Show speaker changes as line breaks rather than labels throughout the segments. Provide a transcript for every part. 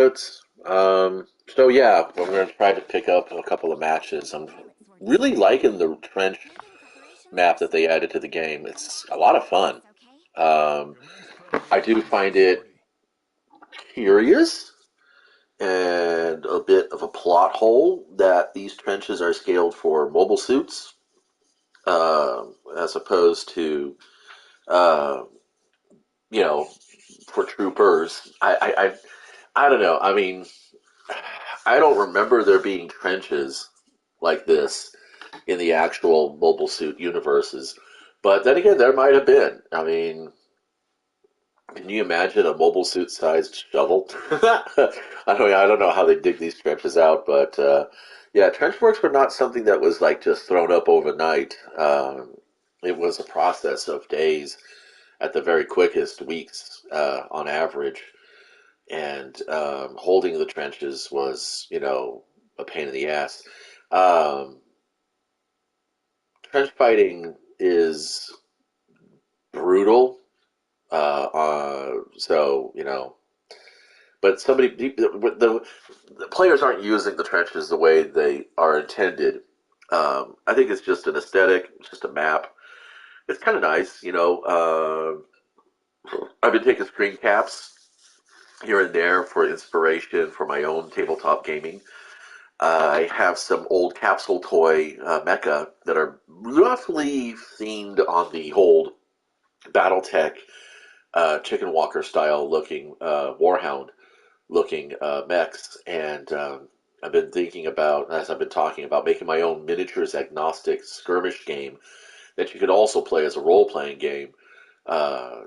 It's, so yeah, we're going to try to pick up a couple of matches. I'm really liking the trench map that they added to the game. It's a lot of fun. Um, I do find it curious and a bit of a plot hole that these trenches are scaled for mobile suits, as opposed to, uh, you know, for troopers. I don't know. I mean, I don't remember there being trenches like this in the actual mobile suit universes. But then again, there might have been. I mean, can you imagine a mobile suit sized shovel? I don't know how they dig these trenches out, but yeah, trench works were not something that was like just thrown up overnight. It was a process of days, at the very quickest, weeks on average, and holding the trenches was, a pain in the ass. Um, Trench fighting is brutal. So but the players aren't using the trenches the way they are intended. I think it's just an aesthetic, it's just a map. It's kind of nice. I've been taking screen caps here and there for inspiration for my own tabletop gaming. I have some old capsule toy mecha that are roughly themed on the old BattleTech Chicken Walker style looking Warhound looking mechs, and I've been thinking about, as I've been talking about, making my own miniatures agnostic skirmish game that you could also play as a role playing game. I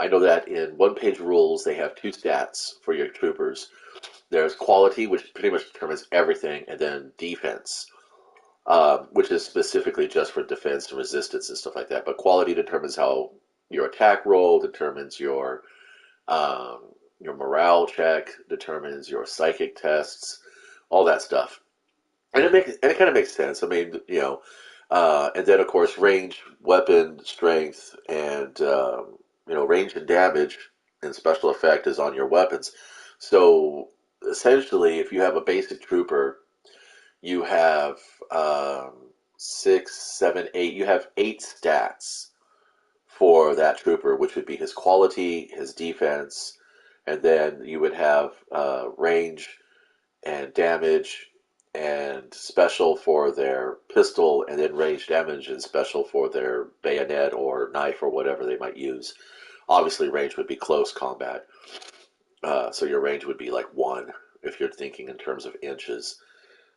know that in one page rules they have two stats for your troopers. There's quality, which pretty much determines everything, and then defense, which is specifically just for defense and resistance and stuff like that. But quality determines how your attack roll, determines your morale check, determines your psychic tests, all that stuff. And it kind of makes sense. I mean, and then of course range, weapon, strength, and range and damage and special effect is on your weapons. So essentially, if you have a basic trooper, you have um, six, seven, eight. You have eight stats for that trooper, which would be his quality, his defense, and then you would have range and damage and special for their pistol, and then range damage and special for their bayonet or knife or whatever they might use. Obviously, range would be close combat, so your range would be like one if you're thinking in terms of inches.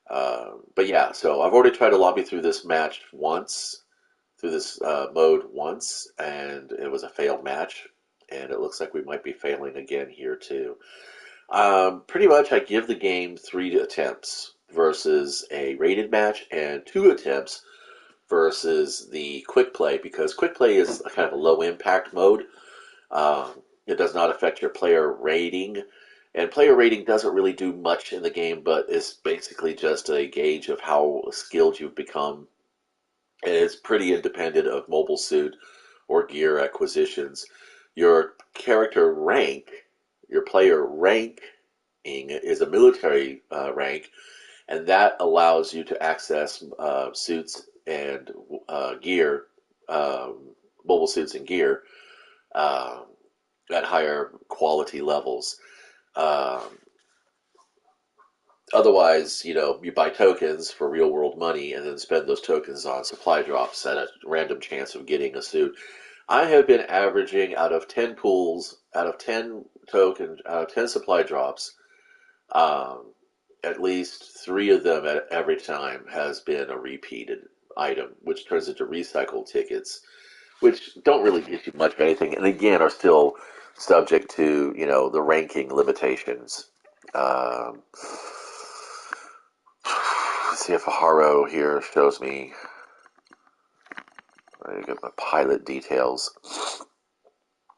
But yeah, so I've already tried to lobby through this match once, through this mode once, and it was a failed match, and it looks like we might be failing again here too. Pretty much, I give the game three attempts versus a rated match, and two attempts versus the quick play, because quick play is a kind of a low impact mode. It does not affect your player rating, and player rating doesn't really do much in the game, but is basically just a gauge of how skilled you've become, and it's pretty independent of mobile suit or gear acquisitions. Your character rank, your player ranking is a military rank, and that allows you to access suits and gear, mobile suits and gear uh, at higher quality levels. Um, Otherwise, you buy tokens for real world money and then spend those tokens on supply drops at a random chance of getting a suit. I have been averaging out of 10 pools, out of 10 tokens, out of 10 supply drops, um, at least three of them at every time has been a repeated item, which turns into recycled tickets, which don't really get you much of anything, and again are still subject to the ranking limitations. Um, let's see if Haro here shows me. I get my pilot details.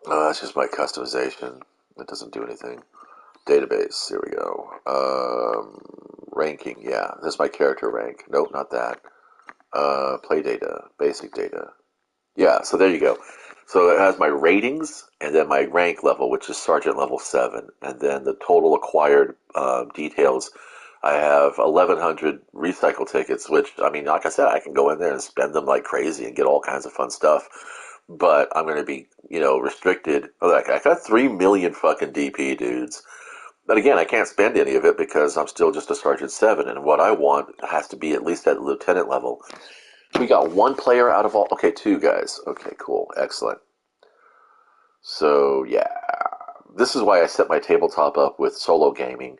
That's just my customization. It doesn't do anything. Database. Here we go. Ranking. Yeah, this is my character rank. Nope, not that. Play data. Basic data. Yeah, so there you go. So it has my ratings and then my rank level, which is Sergeant level 7, and then the total acquired details. I have 1,100 recycle tickets, which, I mean, like I said, I can go in there and spend them like crazy and get all kinds of fun stuff. But I'm going to be, restricted. Like, I got 3 million fucking DP dudes. But again, I can't spend any of it because I'm still just a Sergeant 7, and what I want has to be at least at lieutenant level. We got one player out of all. Okay, two guys. Okay, cool. Excellent. So, yeah. This is why I set my tabletop up with solo gaming,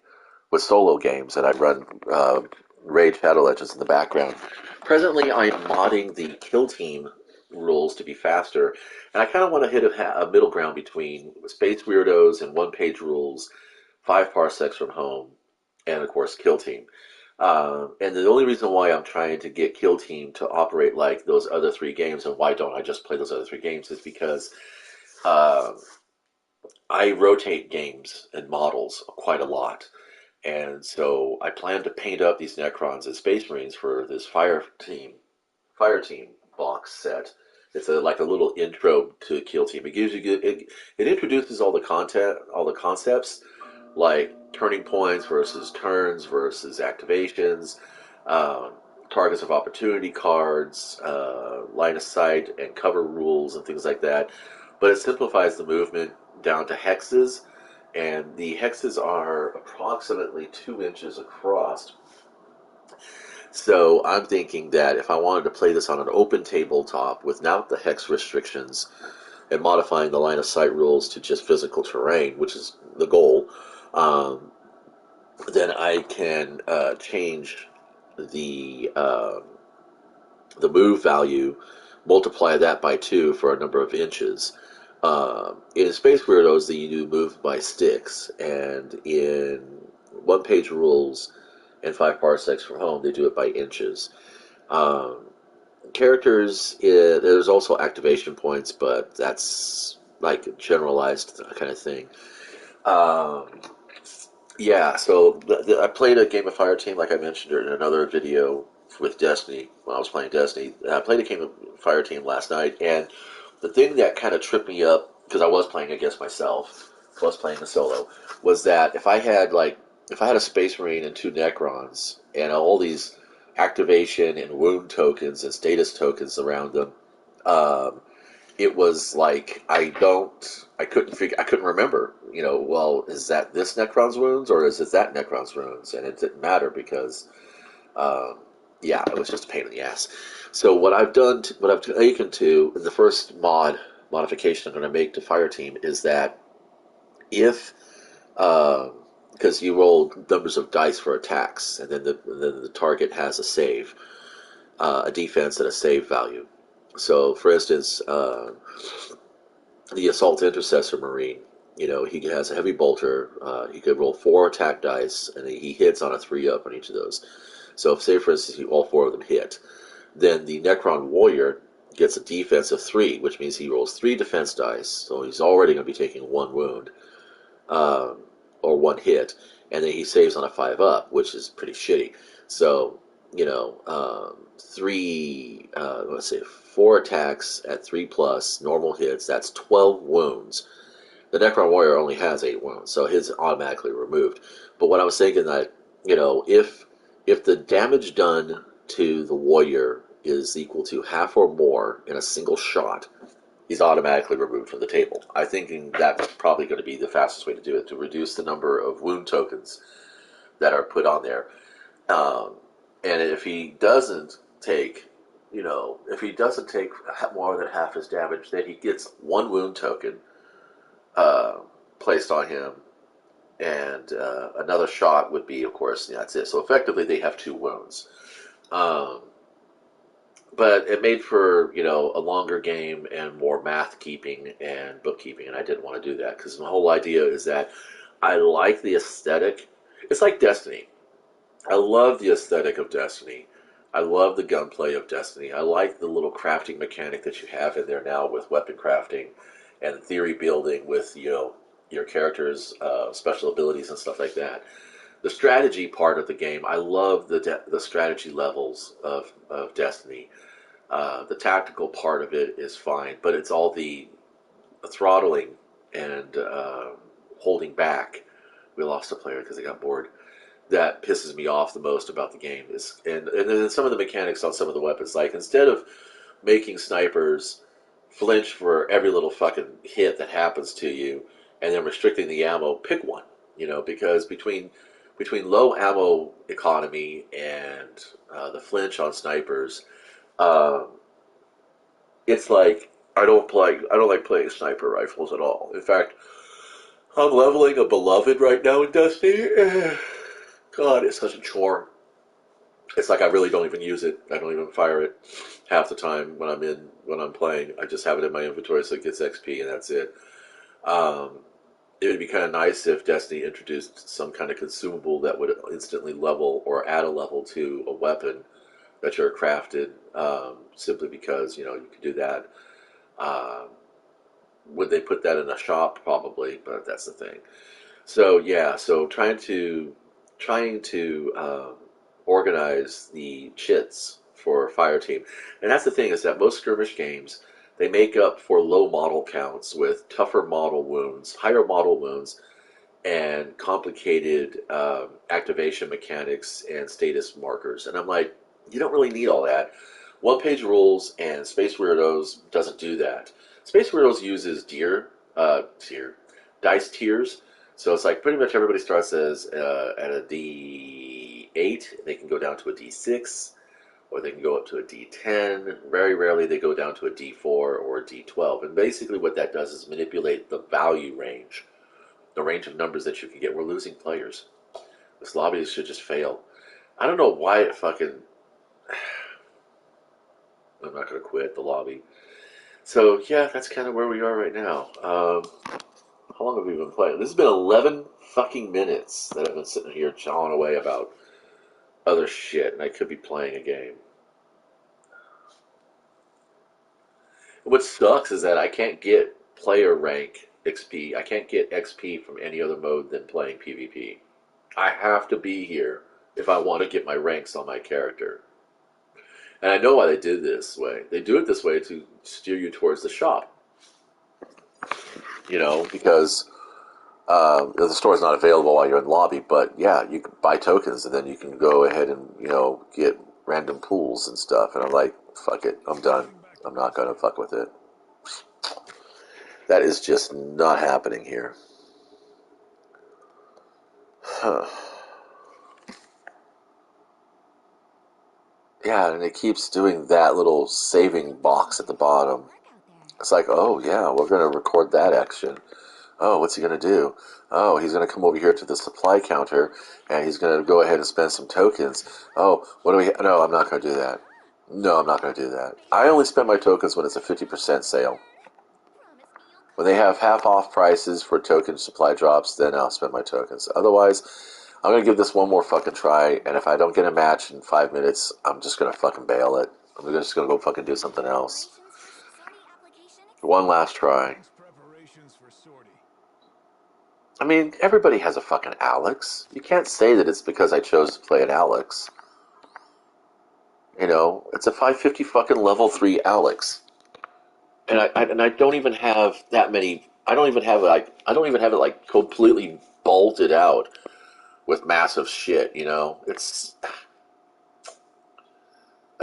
with solo games, and I run Raid Shadow Legends in the background. Presently, I am modding the kill team rules to be faster, and I kind of want to hit a middle ground between Space Weirdos and one-page rules, 5 parsecs from home, and of course, kill team. And the only reason why I'm trying to get Kill Team to operate like those other three games, and why don't I just play those other three games, is because uh, I rotate games and models quite a lot. And so I plan to paint up these Necrons as Space Marines for this Fire Team box set. It's like a little intro to Kill Team. It gives you it introduces all the content, all the concepts, like turning points versus turns versus activations, um, targets of opportunity cards, line of sight and cover rules and things like that. But it simplifies the movement down to hexes, and the hexes are approximately 2 inches across. So I'm thinking that if I wanted to play this on an open tabletop without the hex restrictions and modifying the line of sight rules to just physical terrain, which is the goal, um, then I can change the uh, the move value, multiply that by 2 for a number of inches. In Space Weirdos, you do move by sticks, and in one-page rules and 5 parsecs from home, they do it by inches. Um, Characters, there's also activation points, but that's like a generalized kind of thing. Um, yeah, so I played a game of Fire Team, like I mentioned in another video with Destiny, when I was playing Destiny. I played a game of Fire Team last night, and the thing that kind of tripped me up, because I was playing against myself, plus playing a solo, was that if I had a Space Marine and 2 Necrons, and all these activation and wound tokens and status tokens around them, um, it was like I couldn't remember. Well, is that this Necron's wounds or is it that Necron's wounds? And it didn't matter because, um, yeah, it was just a pain in the ass. So what I've taken to in the first modification I'm going to make to Fire Team is that if because you roll numbers of dice for attacks, and then the target has a save, a defense, and a save value. So, for instance, the Assault Intercessor Marine, he has a heavy bolter. He could roll 4 attack dice, and he hits on a 3-up on each of those. So, if, say, for instance, all 4 of them hit, then the Necron Warrior gets a defense of 3, which means he rolls 3 defense dice, so he's already going to be taking 1 wound, um, or 1 hit, and then he saves on a 5-up, which is pretty shitty. So, 4 attacks at 3 plus normal hits. That's 12 wounds. The Necron Warrior only has 8 wounds, so his automatically removed. But what I was thinking that if the damage done to the warrior is equal to half or more in a single shot, he's automatically removed from the table. I'm thinking that's probably going to be the fastest way to do it, to reduce the number of wound tokens that are put on there. Um, and if he doesn't take, if he doesn't take more than half his damage, then he gets 1 wound token uh, placed on him, and another shot would be, of course, that's it. So effectively, they have 2 wounds. Um, but it made for a longer game and more math keeping and bookkeeping, and I didn't want to do that because the whole idea is that I like the aesthetic. It's like Destiny. I love the aesthetic of Destiny. I love the gunplay of Destiny. I like the little crafting mechanic that you have in there now with weapon crafting and theory building with your character's special abilities and stuff like that. The strategy part of the game, I love the strategy levels of Destiny. The tactical part of it is fine, but it's all the throttling and holding back. We lost a player because they got bored. That pisses me off the most about the game is, and then some of the mechanics on some of the weapons. Like instead of making snipers flinch for every little fucking hit that happens to you, and then restricting the ammo, pick one. Because between low ammo economy and the flinch on snipers, um, it's like I don't like playing sniper rifles at all. In fact, I'm leveling a beloved right now in Destiny. God, it's such a chore. It's like I really don't even use it. I don't even fire it half the time when I'm playing. I just have it in my inventory so it gets XP and that's it. Um, it would be kind of nice if Destiny introduced some kind of consumable that would instantly level or add a level to a weapon that you're crafted. Simply because you could do that. Um, would they put that in a shop? Probably, but that's the thing. So yeah, so trying to organize the chits for Fireteam, and that's the thing is that most skirmish games they make up for low model counts with tougher model wounds, higher model wounds, and complicated activation mechanics and status markers. And I'm like, you don't really need all that. One page rules and Space Weirdos doesn't do that. Space Weirdos uses dice tiers. So it's like pretty much everybody starts as at a D8. They can go down to a D6, or they can go up to a D10. Very rarely they go down to a D4 or a D12. And basically what that does is manipulate the value range, the range of numbers that you can get. We're losing players. This lobby should just fail. I don't know why it fucking... I'm not going to quit the lobby. So, yeah, that's kind of where we are right now. How long have we been playing? This has been 11 fucking minutes that I've been sitting here chawing away about other shit, and I could be playing a game. And what sucks is that I can't get player rank XP. I can't get XP from any other mode than playing PvP. I have to be here if I want to get my ranks on my character. And I know why they did this way. They do it this way to steer you towards the shop. Because the store is not available while you're in the lobby, but yeah, you can buy tokens and then you can go ahead and, get random pools and stuff. And I'm like, fuck it, I'm done. I'm not going to fuck with it. That is just not happening here. Huh. Yeah, and it keeps doing that little saving box at the bottom. It's like, oh yeah, we're going to record that action. Oh, what's he going to do? Oh, he's going to come over here to the supply counter, and he's going to go ahead and spend some tokens. Oh, what do we... No, I'm not going to do that. No, I'm not going to do that. I only spend my tokens when it's a 50% sale. When they have half-off prices for token supply drops, then I'll spend my tokens. Otherwise, I'm going to give this one more fucking try, and if I don't get a match in 5 minutes, I'm just going to fucking bail it. I'm just going to go fucking do something else. One last try. I mean, everybody has a fucking Alex. You can't say that it's because I chose to play an Alex. It's a 550 fucking level 3 Alex. And I don't even have that many. I don't even have it like completely bolted out with massive shit. I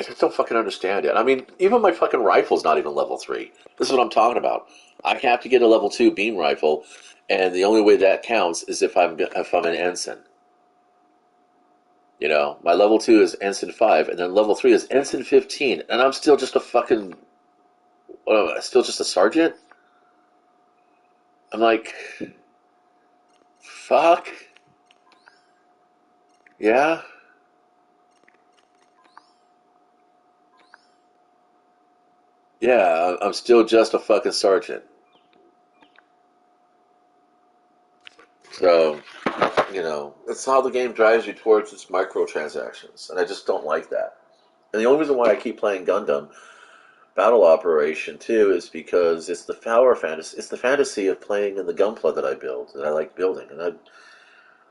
just don't fucking understand it. I mean, even my fucking rifle's not even level 3. This is what I'm talking about. I have to get a level 2 beam rifle, and the only way that counts is if I'm an ensign. My level 2 is ensign 5, and then level 3 is ensign 15, and I'm still just a fucking... still just a sergeant? I'm like... Fuck? Yeah? Yeah, I'm still just a fucking sergeant. So, that's how the game drives you towards its microtransactions, and I just don't like that. And the only reason why I keep playing Gundam Battle Operation 2 is because it's the power fantasy. It's the fantasy of playing in the Gunpla that I build, that I like building. And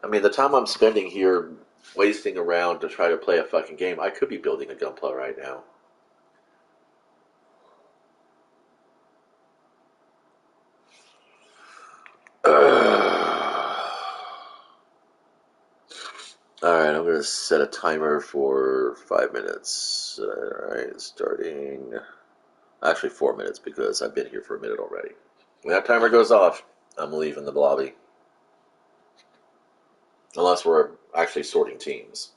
I mean, the time I'm spending here wasting around to try to play a fucking game, I could be building a Gunpla right now. Alright, I'm going to set a timer for 5 minutes. Alright, starting. Actually, 4 minutes because I've been here for a minute already. When that timer goes off, I'm leaving the lobby. Unless we're actually sorting teams.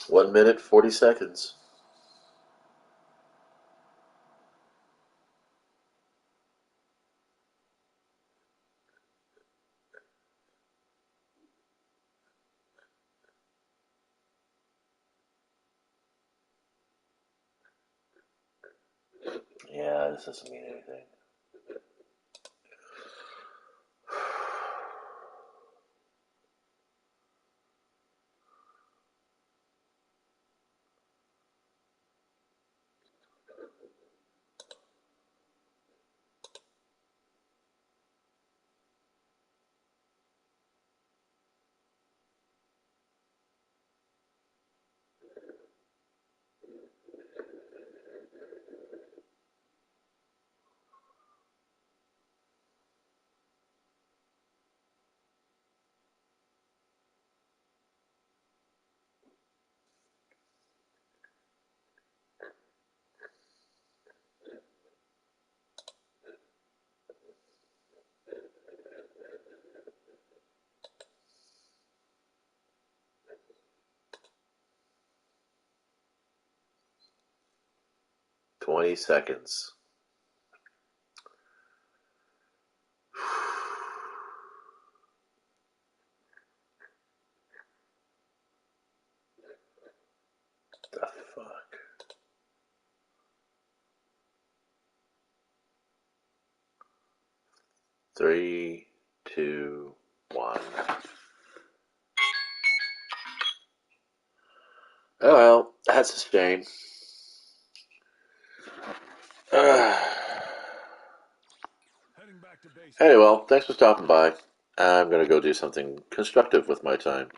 One minute, 40 seconds. Yeah, this doesn't mean anything. 20 seconds. The fuck? 3, 2, 1. Oh well, that's a shame. Hey, well, thanks for stopping by. I'm gonna go do something constructive with my time.